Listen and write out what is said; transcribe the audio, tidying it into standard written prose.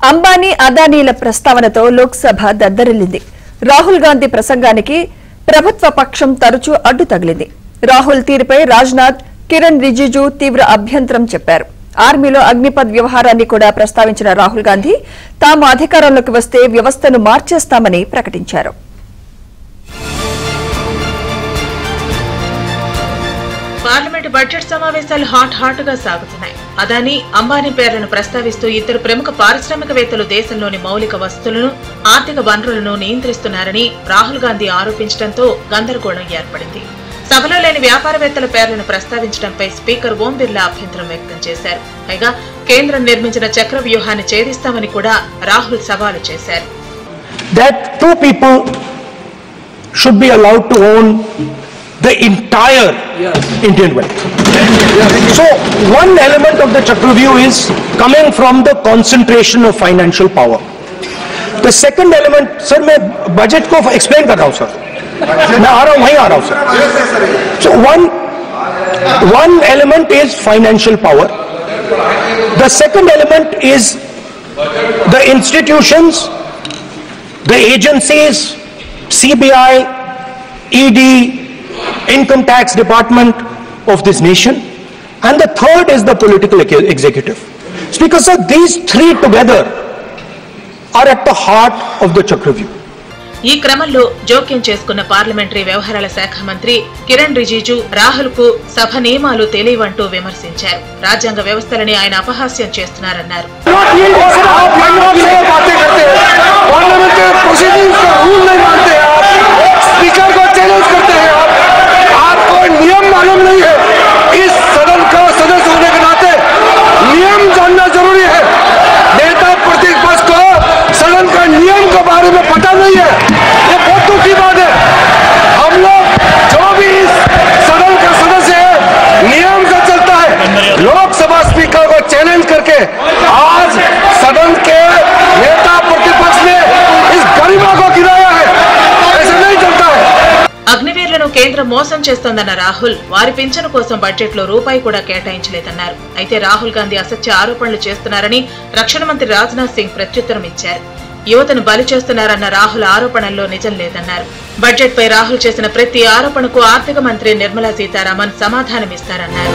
అంబానీ అదానీల ప్రస్తావనతో లోక్సభ దద్దరిల్లింది. రాహుల్ గాంధీ ప్రసంగానికి ప్రభుత్వ పక్షం తరచూ అడ్డు తగిలింది. రాహుల్ తీరుపై రాజ్నాథ్, కిరణ్ రిజిజు తీవ్ర అభ్యంతరం చెప్పారు. ఆర్మీలో అగ్నిపథ్ వ్యవహారాన్ని కూడా ప్రస్తావించిన రాహుల్ గాంధీ తాము అధికారంలోకి వస్తే వ్యవస్థను మార్చేస్తామని ప్రకటించారు. పార్లమెంట్ బడ్జెట్ సమావేశాలు హాట్ గా సాగుతున్నాయి. అదానీ, అంబానీ పేర్లను ప్రస్తావిస్తూ ఇద్దరు ప్రముఖ పారిశ్రామికవేత్తలు దేశంలోని మౌలిక వస్తువులను, ఆర్థిక వనరులను నియంత్రిస్తున్నారని రాహుల్ గాంధీ ఆరోపించడంతో గందరగోళం ఏర్పడింది. సభలో లేని వ్యాపారవేత్తల పేర్లను ప్రస్తావించడంపై స్పీకర్ ఓం బిర్లా అభ్యంతరం వ్యక్తం చేశారు. పైగా కేంద్రం నిర్మించిన చక్ర వ్యూహాన్ని ఛేదిస్తామని కూడా రాహుల్ సవాలు చేశారు. The entire Indian wealth. So one element of the Chakravyuh is coming from the concentration of financial power. The second element, sir, मैं budget को explain कर रहा हूँ sir. मैं आ रहा हूँ, वहीं आ रहा हूँ sir. So one element is financial power. The second element is the institutions, the agencies, CBI, ED, Income Tax Department of this nation, and the third is the political executive. Speaker sir, these three together are at the heart of the Chakravyuh. ఈ క్రమంలో జోక్యం చేసుకున్న parliamentary వ్యవహారాల శాఖ మంత్రి కిరణ్ రిజిజు రాహుల్ కు సభ నియమాలు తెలియవంటూ విమర్శించారు. రాజ్యాంగ వ్యవస్థలని ఆయన అపహాస్యం చేస్తున్నారన్నారు. नियम मालूम नहीं है. इस सदन का सदस्य होने के नाते नियम जानना जरूरी है. नेता प्रतिपक्ष को सदन का नियम के बारे में पता नहीं है. ये बहुत दुख की बात है. हम लोग जो भी इस सदन का सदस्य है नियम से चलता है. लोकसभा स्पीकर को चैलेंज करके आज सदन के नेता प्रतिपक्ष ने इस गरिमा को गिराया है. ऐसा नहीं चलता है. అగ్నివీరులను కేంద్రం మోసం చేస్తోందన్న రాహుల్ వారి పింఛను కోసం బడ్జెట్ లో రూపాయి కూడా కేటాయించలేదన్నారు. అయితే రాహుల్ గాంధీ అసత్య ఆరోపణలు చేస్తున్నారని రక్షణ మంత్రి రాజ్నాథ్ సింగ్ ప్రత్యుత్తరం ఇచ్చారు. యువతను బలి చేస్తున్నారన్న రాహుల్ ఆరోపణల్లో నిజం లేదన్నారు. బడ్జెట్ పై రాహుల్ చేసిన ప్రతి ఆరోపణకు ఆర్థిక మంత్రి నిర్మలా సీతారామన్ సమాధానమిస్తారన్నారు.